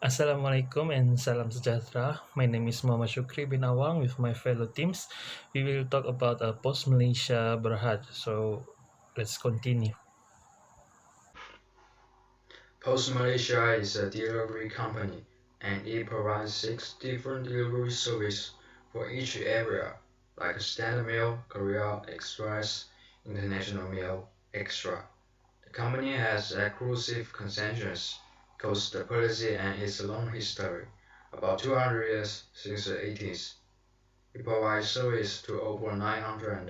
Assalamualaikum and salam sejahtera. My name is Muhammad Shukri bin Awang with my fellow teams. We will talk about Post Malaysia Berhad. So let's continue. Post Malaysia is a delivery company and it provides six different delivery services for each area, like Standard Mail, Courier Express, International Mail, Extra. The company has exclusive concessions, cost policy and its long history, about 200 years since the 80s. It provides service to over 926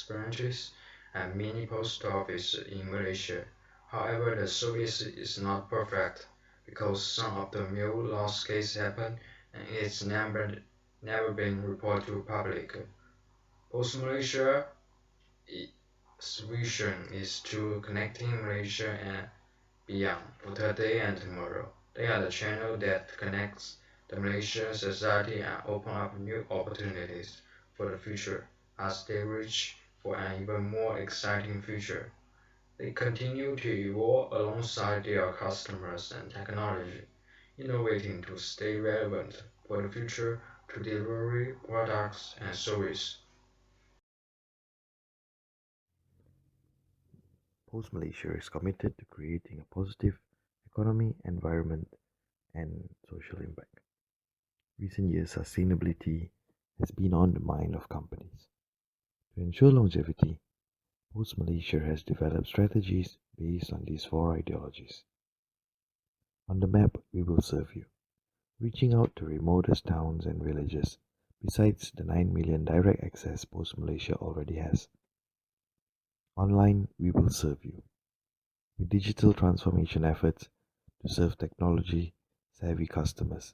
branches and mini post offices in Malaysia. However, the service is not perfect because some of the mail loss cases happen and it's never been reported to public. Post Malaysia vision is to connecting Malaysia and beyond for today and tomorrow. They are the channel that connects the Malaysian society and open up new opportunities for the future as they reach for an even more exciting future. They continue to evolve alongside their customers and technology, innovating to stay relevant for the future to delivery products and service. Post Malaysia is committed to creating a positive economy, environment, and social impact. Recent years, sustainability has been on the mind of companies. To ensure longevity, Post Malaysia has developed strategies based on these four ideologies. On the map, we will serve you, reaching out to remotest towns and villages, besides the 9 million direct access Post Malaysia already has. Online, we will serve you, with digital transformation efforts to serve technology savvy customers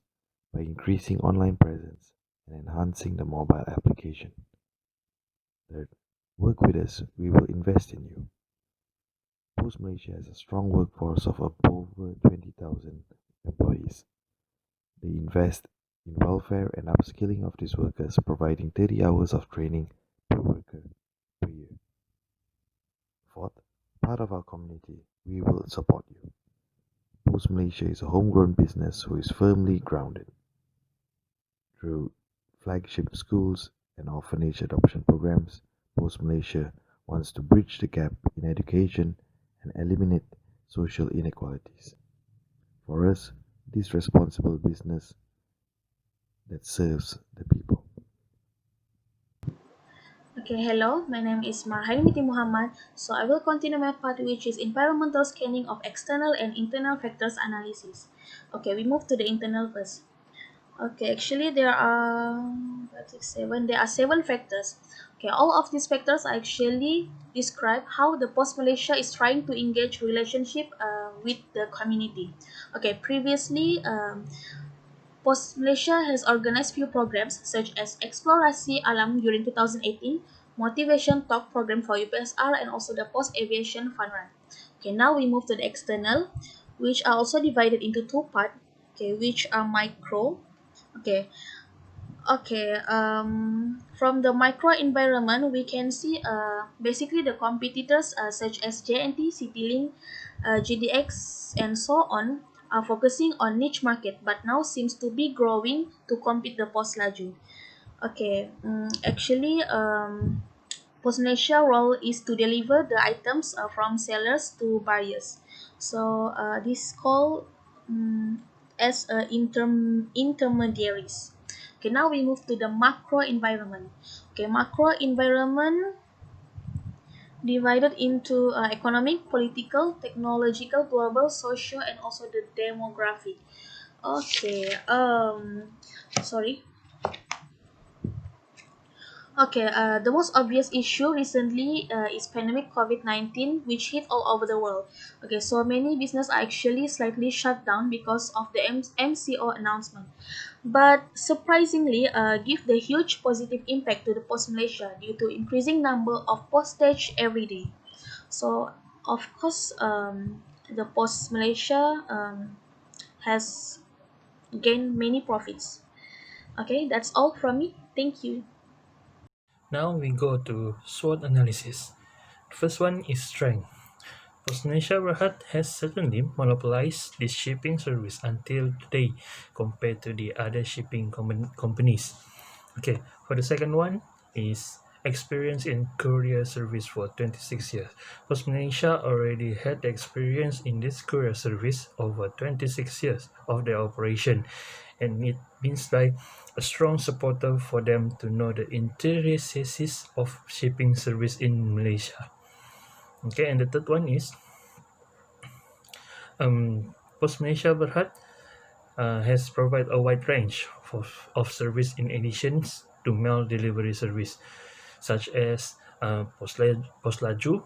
by increasing online presence and enhancing the mobile application. Third, work with us, we will invest in you. Post Malaysia has a strong workforce of over 20,000 employees. They invest in welfare and upskilling of these workers, providing 30 hours of training per worker per year. Fourth, part of our community, we will support you. Post Malaysia is a homegrown business who is firmly grounded through flagship schools and orphanage adoption programs. Post Malaysia wants to bridge the gap in education and eliminate social inequalities. For us, this responsible business that serves the people. Okay, hello, my name is Marhainiti Muhammad. So I will continue my part, which is environmental scanning of external and internal factors analysis. Okay, we move to the internal first. Okay, actually there are There are seven factors. Okay, all of these factors actually describe how the Post Malaysia is trying to engage relationship with the community. Okay, previously Post Malaysia has organized few programs such as Eksplorasi Alam during 2018, Motivation Talk program for UPSR, and also the Post Aviation Fun Run. Okay, now we move to the external, which are also divided into two parts. Okay, which are micro. Okay, from the micro environment, we can see basically the competitors such as JNT, CityLink, GDX, and so on are focusing on niche market, but now seems to be growing to compete the Post Laju. Okay, actually, Postnasia role is to deliver the items from sellers to buyers. So this called as intermediaries. Okay, now we move to the macro environment. Okay, macro environment divided into economic, political, technological, global, social, and also the demographic. Okay, sorry. Okay, the most obvious issue recently is pandemic COVID-19, which hit all over the world. Okay, so many business are actually slightly shut down because of the MCO announcement. But surprisingly, give the huge positive impact to the Post Malaysia due to increasing number of postage every day. So, of course, the Post Malaysia has gained many profits. Okay, that's all from me. Thank you. Now we go to SWOT analysis. First one is strength. Pos Malaysia Berhad has certainly monopolized this shipping service until today compared to the other shipping companies. Okay, for the second one is experience in courier service for 26 years. Pos Malaysia already had experience in this courier service over 26 years of their operation, and it means like a strong supporter for them to know the intricacies of shipping service in Malaysia. Okay, and the third one is Pos Malaysia Berhad has provided a wide range of service in additions to mail delivery service, such as Pos Laju,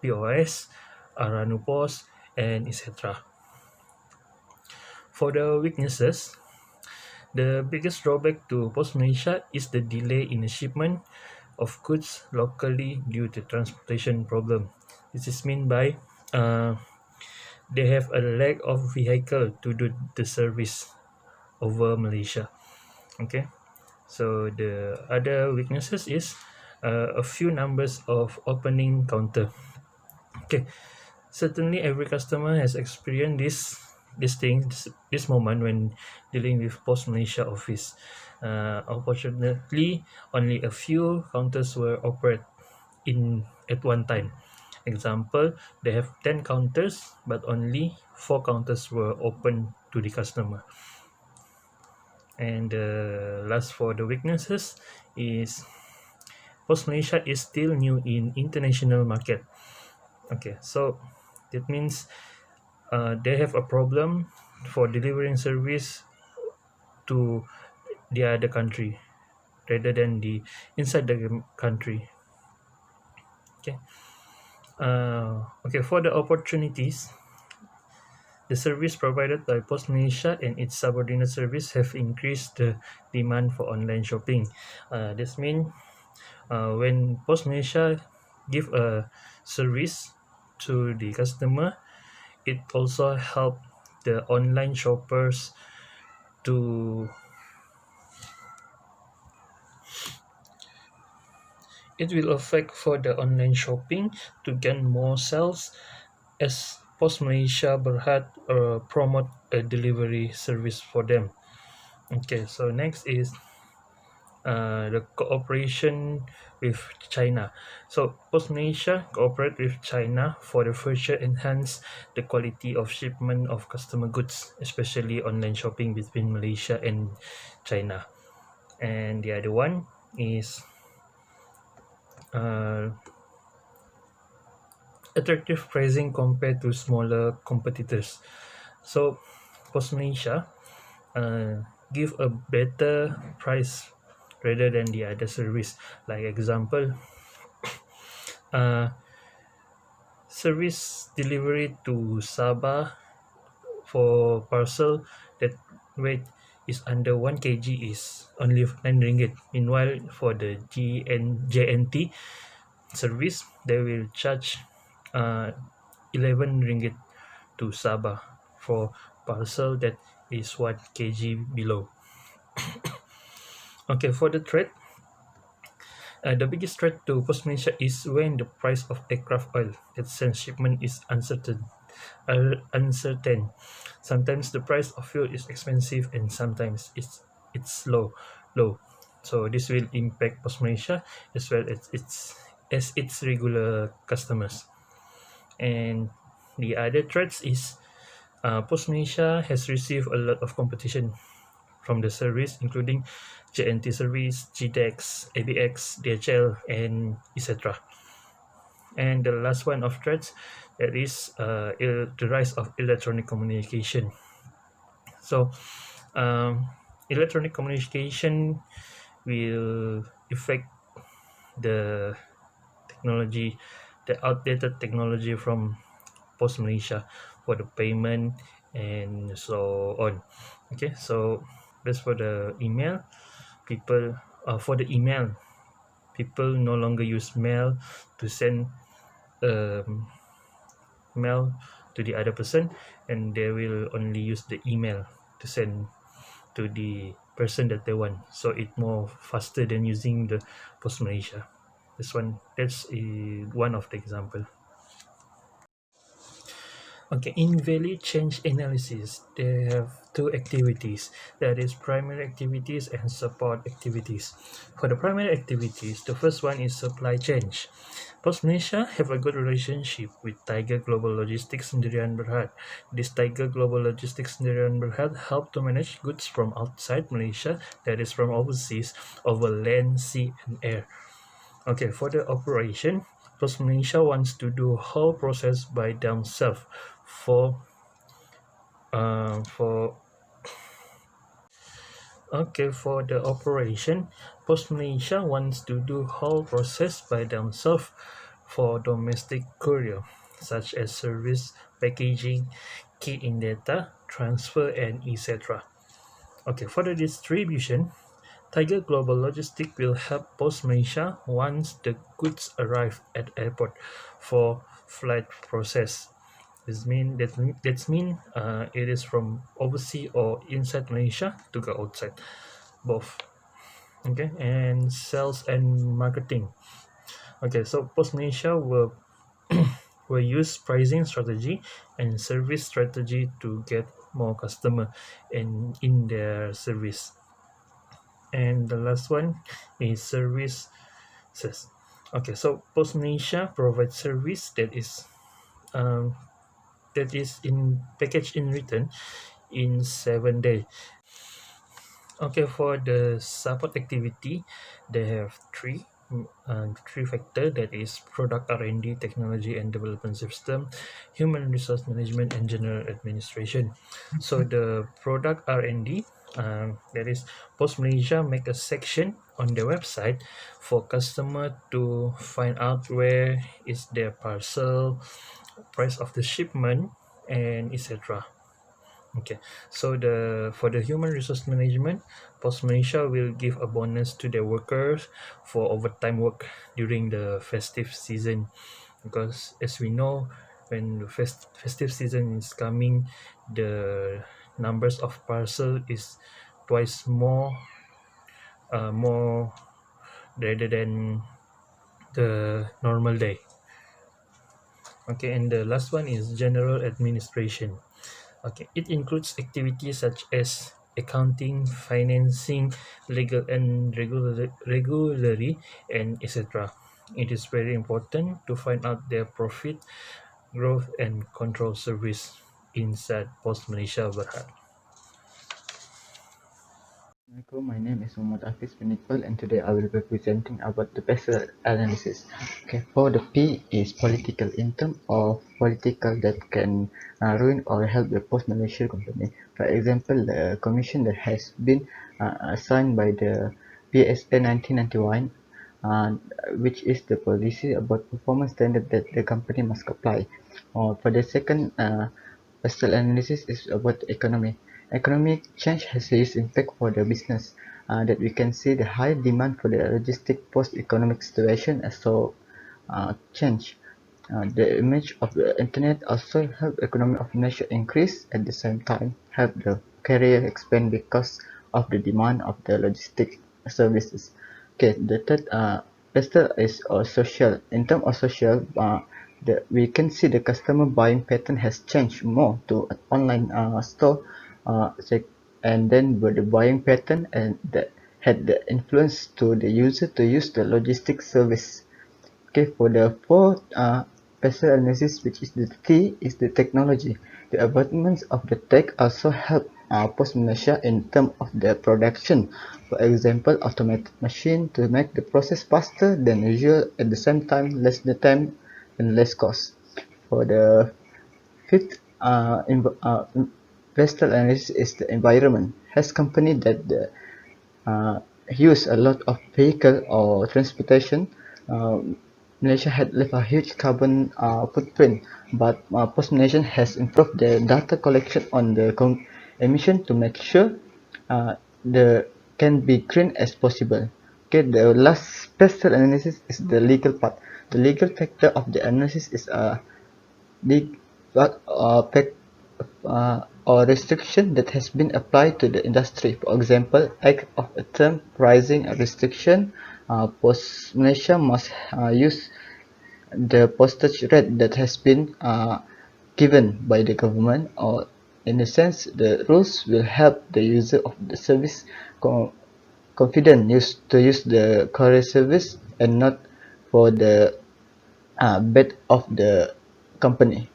POS, Aranu Pos, and etc. For the weaknesses, the biggest drawback to Pos Malaysia is the delay in the shipment of goods locally due to transportation problem. This is meant by they have a lack of vehicle to do the service over Malaysia. Okay, so the other weaknesses is a few numbers of opening counter. Okay, certainly every customer has experienced this moment when dealing with Pos Malaysia office. Unfortunately, only a few counters were operate in at one time. Example, they have 10 counters, but only 4 counters were open to the customer. And last for the weaknesses is Pos Malaysia is still new in international market. Okay, so that means they have a problem for delivering service to the other country rather than the inside the country. Okay. Okay, for the opportunities, the service provided by Pos Malaysia and its subordinate service have increased the demand for online shopping. This means when Pos Malaysia give a service to the customer, it also help the online shoppers to it will affect for the online shopping to gain more sales as Pos Malaysia Berhad promote a delivery service for them. Okay, so next is the cooperation with China. So Pos Malaysia cooperate with China for the further enhance the quality of shipment of customer goods, especially online shopping between Malaysia and China. And the other one is attractive pricing compared to smaller competitors. So Pos Malaysia give a better price rather than the other service. Like example, service delivery to Sabah for parcel that weight is under 1 kg is only 9 ringgit. Meanwhile, for the JNT service, they will charge 11 ringgit to Sabah for parcel that is 1 kg below. Okay, for the threat, the biggest threat to Pos Malaysia is when the price of aircraft oil that sends shipment is uncertain. Sometimes the price of fuel is expensive and sometimes it's low. So this will impact Pos Malaysia as well as its regular customers. And the other threats is Pos Malaysia has received a lot of competition from the service, including JNT service, GTEX, ABX, DHL, and etc. And the last one of threats, that is the rise of electronic communication. So electronic communication will affect the technology, the outdated technology from Pos Malaysia for the payment and so on. Okay, so that's for the email. People for the email, people no longer use mail to send mail to the other person, and they will only use the email to send to the person that they want, so it more faster than using the Pos Malaysia. That's one of the example. Okay, in value change analysis, they have two activities, that is primary activities and support activities. For the primary activities, the first one is supply chain. Post Malaysia have a good relationship with Tiger Global Logistics Sdn Bhd. This Tiger Global Logistics Sdn Bhd help to manage goods from outside Malaysia, that is from overseas, over land, sea, and air. Okay, for the operation, Post Malaysia wants to do whole process by themselves for for okay, for the operation, Post Malaysia wants to do whole process by themselves for domestic courier, such as service, packaging, key in data, transfer, and etc. Okay, for the distribution, Tiger Global Logistics will help Post Malaysia once the goods arrive at airport for flight process. It is from overseas or inside Malaysia to go outside, both. Okay, and sales and marketing. Okay, so Post Malaysia will use pricing strategy and service strategy to get more customer in their service. And the last one is services. Okay, so Post Malaysia provides service um, that is in package in return in 7 days. Okay, for the support activity, they have three factor, that is product R&D, technology and development system, human resource management, and general administration. So the product R&D, that is Post Malaysia make a section on their website for customer to find out where is their parcel, price of the shipment, and etc. Okay, so for the human resource management, Post Malaysia will give a bonus to their workers for overtime work during the festive season, because as we know, when the festive season is coming, the numbers of parcel is twice more rather than the normal day. Okay, and the last one is general administration. Okay, it includes activities such as accounting, financing, legal and regulatory, and etc. It is very important to find out their profit, growth, and control service inside Post Malaysia Berhad. Assalamualaikum, my name is Muhammad Hafiz bin Iqbal and today I will be presenting about the PESEL analysis. Okay, for the P is political, in terms of political that can ruin or help the Post Malaysia company. For example, the commission that has been assigned by the PSA 1991, which is the policy about performance standard that the company must apply. For the second PESEL analysis is about the economy. Economic change has a huge impact for the business, that we can see the high demand for the logistic post-economic situation as so change. The image of the internet also help economy of nation increase, at the same time help the career expand because of the demand of the logistic services. Okay, the third PESEL is social. In terms of social, we can see the customer buying pattern has changed more to an online store, and then with the buying pattern and that had the influence to the user to use the logistics service. Okay, for the fourth PESEL analysis, which is the T, is the technology. The advancements of the tech also help Post Malaysia in terms of the production. For example, automated machine to make the process faster than usual, at the same time less the time and less cost. For the fifth PESEL analysis is the environment. Has company that use a lot of vehicle or transportation, uh, Malaysia had left a huge carbon footprint, but Post Malaysia has improved the data collection on the emission to make sure the can be green as possible. Okay, the last PESEL analysis is the legal part. The legal factor of the analysis is the or restriction that has been applied to the industry. For example, Act of a term pricing restriction. Post Malaysia must use the postage rate that has been given by the government, or in a sense the rules will help the user of the service confident to use the correct service and not for the bad of the company.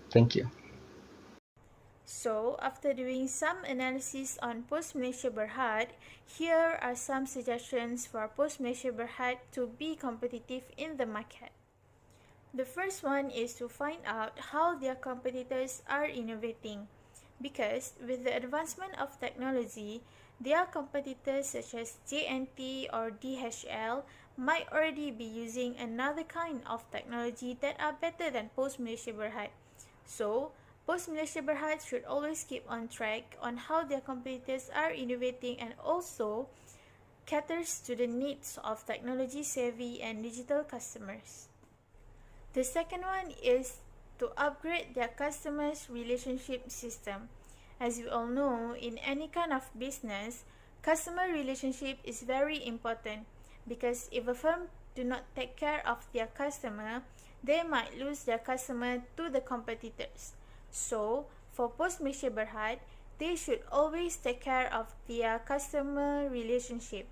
Thank you. So, after doing some analysis on Post Malaysia Berhad, here are some suggestions for Post Malaysia Berhad to be competitive in the market. The first one is to find out how their competitors are innovating, because with the advancement of technology, their competitors such as JNT or DHL might already be using another kind of technology that are better than Post Malaysia Berhad. So, Post Malaysia Berhad should always keep on track on how their competitors are innovating and also caters to the needs of technology savvy and digital customers. The second one is to upgrade their customers' relationship system. As we all know, in any kind of business, customer relationship is very important, because if a firm do not take care of their customer, they might lose their customer to the competitors. So, for Post Malaysia Berhad, they should always take care of their customer relationship.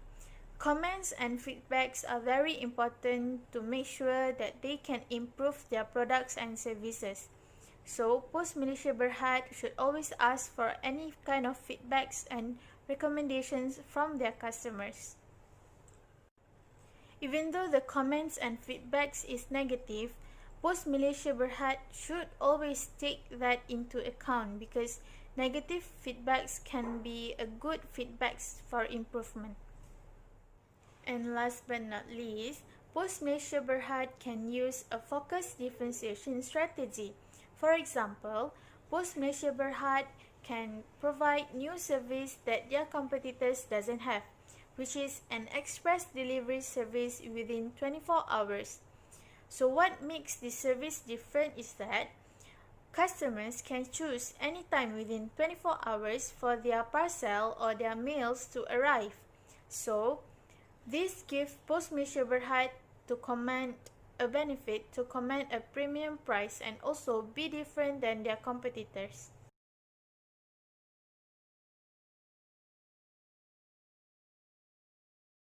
Comments and feedbacks are very important to make sure that they can improve their products and services. So, Post Malaysia Berhad should always ask for any kind of feedbacks and recommendations from their customers. Even though the comments and feedbacks is negative, Post Malaysia Berhad should always take that into account, because negative feedbacks can be a good feedbacks for improvement. And last but not least, Post Malaysia Berhad can use a focused differentiation strategy. For example, Post Malaysia Berhad can provide new service that their competitors doesn't have, which is an express delivery service within 24 hours. So what makes this service different is that customers can choose anytime within 24 hours for their parcel or their mails to arrive. So, this gives Post Malaysia Berhad to command a benefit, to command a premium price, and also be different than their competitors.